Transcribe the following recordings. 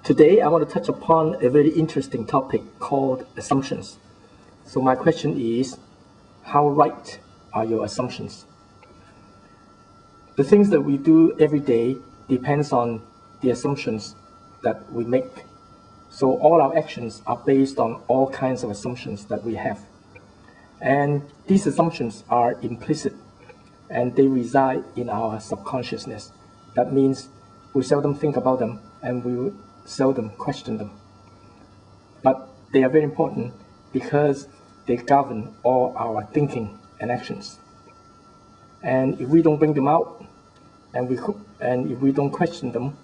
Today, I want to touch upon a very interesting topic called assumptions. So my question is, how right are your assumptions? The things that we do every day depends on the assumptions that we make. So all our actions are based on all kinds of assumptions that we have. And these assumptions are implicit, and they reside in our subconsciousness. That means we seldom think about them, and we seldom question them. But they are very important because they govern all our thinking and actions. And if we don't bring them out, and if we don't question them,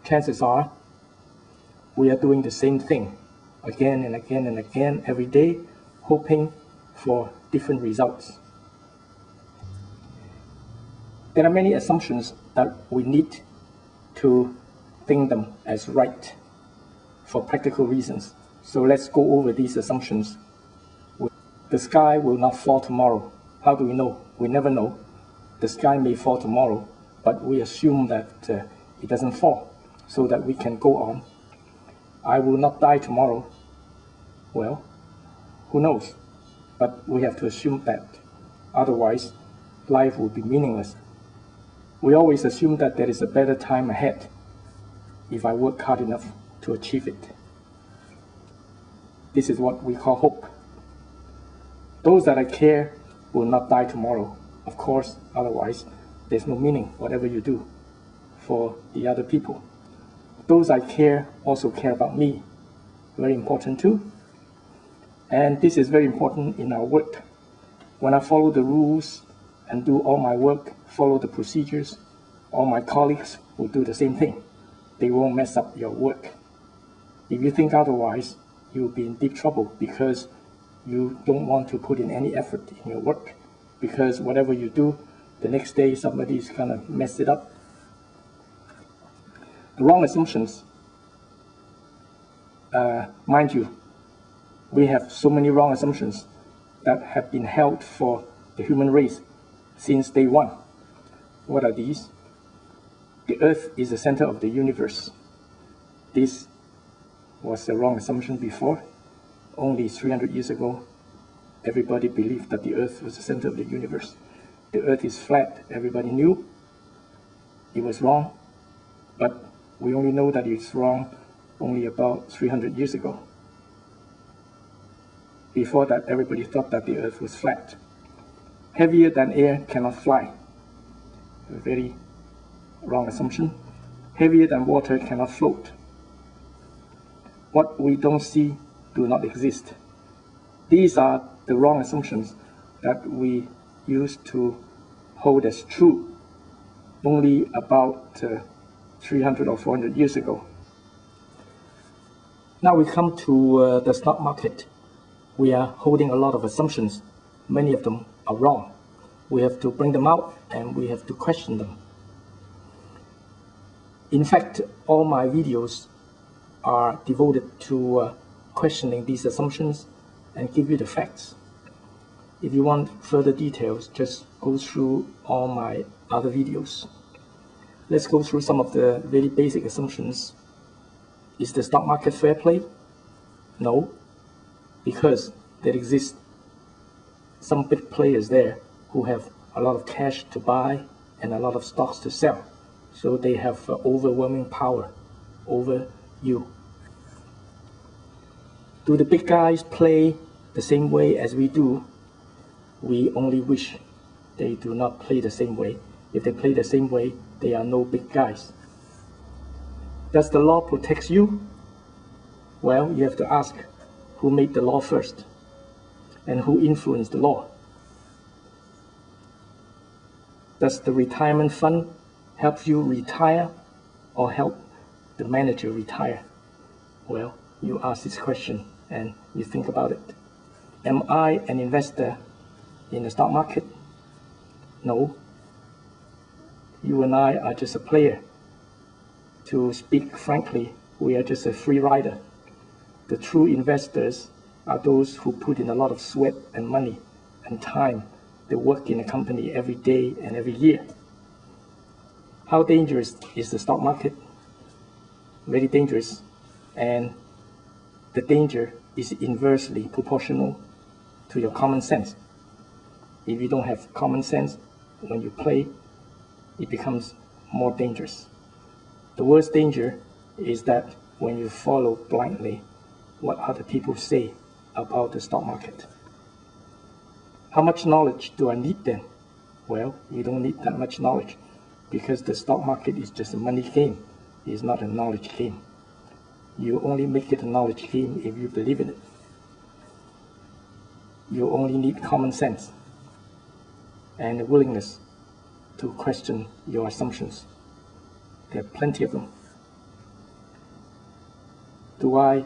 chances are we are doing the same thing again and again and again every day, hoping for different results. There are many assumptions that we need to think them as right for practical reasons. So let's go over these assumptions. The sky will not fall tomorrow. How do we know? We never know. The sky may fall tomorrow, but we assume that it doesn't fall so that we can go on. I will not die tomorrow. Well, who knows? But we have to assume that. Otherwise, life will be meaningless. We always assume that there is a better time ahead if I work hard enough to achieve it. This is what we call hope. Those that I care will not die tomorrow. Of course, otherwise, there's no meaning, whatever you do, for the other people. Those I care also care about me. Very important too. And this is very important in our work. When I follow the rules and do all my work, follow the procedures, all my colleagues will do the same thing. They won't mess up your work. If you think otherwise, you'll be in deep trouble because you don't want to put in any effort in your work, because whatever you do, the next day somebody's gonna mess it up. The wrong assumptions, mind you, we have so many wrong assumptions that have been held for the human race since day one. What are these? The Earth is the center of the universe. This was a wrong assumption before. Only 300 years ago, everybody believed that the Earth was the center of the universe. The Earth is flat. Everybody knew it was wrong, but we only know that it's wrong only about 300 years ago. Before that, everybody thought that the Earth was flat. Heavier than air cannot fly. A very wrong assumption. Heavier than water cannot float. What we don't see do not exist. These are the wrong assumptions that we used to hold as true only about 300 or 400 years ago. Now we come to the stock market. We are holding a lot of assumptions. Many of them are wrong. We have to bring them out and we have to question them. In fact, all my videos are devoted to questioning these assumptions and give you the facts. If you want further details, just go through all my other videos. Let's go through some of the very basic assumptions. Is the stock market fair play? No, because there exist some big players there who have a lot of cash to buy and a lot of stocks to sell. So they have overwhelming power over you. Do the big guys play the same way as we do? We only wish they do not play the same way. If they play the same way, they are no big guys. Does the law protect you? Well, you have to ask who made the law first and who influenced the law. Does the retirement fund help you retire or help the manager retire? Well, you ask this question and you think about it. Am I an investor in the stock market? No. You and I are just a player. To speak frankly, we are just a free rider. The true investors are those who put in a lot of sweat and money and time. They work in a company every day and every year. How dangerous is the stock market? Very dangerous And the danger is inversely proportional to your common sense. If you don't have common sense when you play, it becomes more dangerous. The worst danger is that when you follow blindly what other people say about the stock market. How much knowledge do I need then? Well, you don't need that much knowledge because the stock market is just a money game. It's not a knowledge game. You only make it a knowledge game if you believe in it. You only need common sense and a willingness to question your assumptions. There are plenty of them. Do I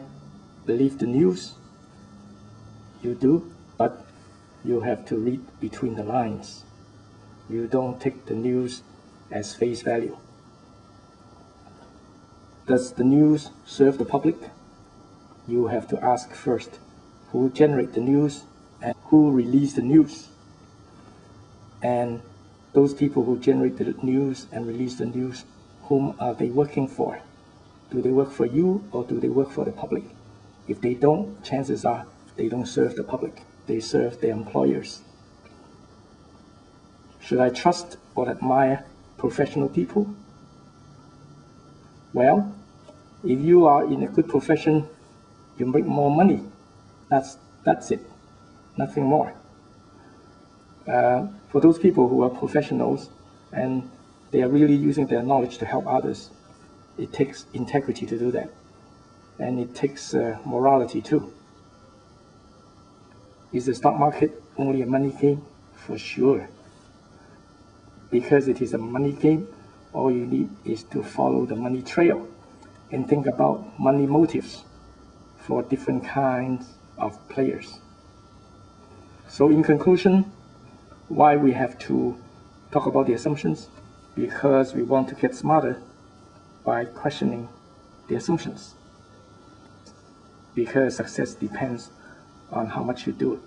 believe the news? You do, but you have to read between the lines. You don't take the news as face value. Does the news serve the public? You have to ask first, who generate the news and who release the news? And those people who generate the news and release the news, whom are they working for? Do they work for you or do they work for the public? If they don't, chances are they don't serve the public. They serve their employers. Should I trust or admire professional people? Well, if you are in a good profession, you make more money. That's it, nothing more. For those people who are professionals and they are really using their knowledge to help others, it takes integrity to do that. And it takes morality too. Is the stock market only a money game? For sure. Because it is a money game, all you need is to follow the money trail and think about money motives for different kinds of players. So in conclusion, why we have to talk about the assumptions? Because we want to get smarter by questioning the assumptions. Because success depends on how much you do it.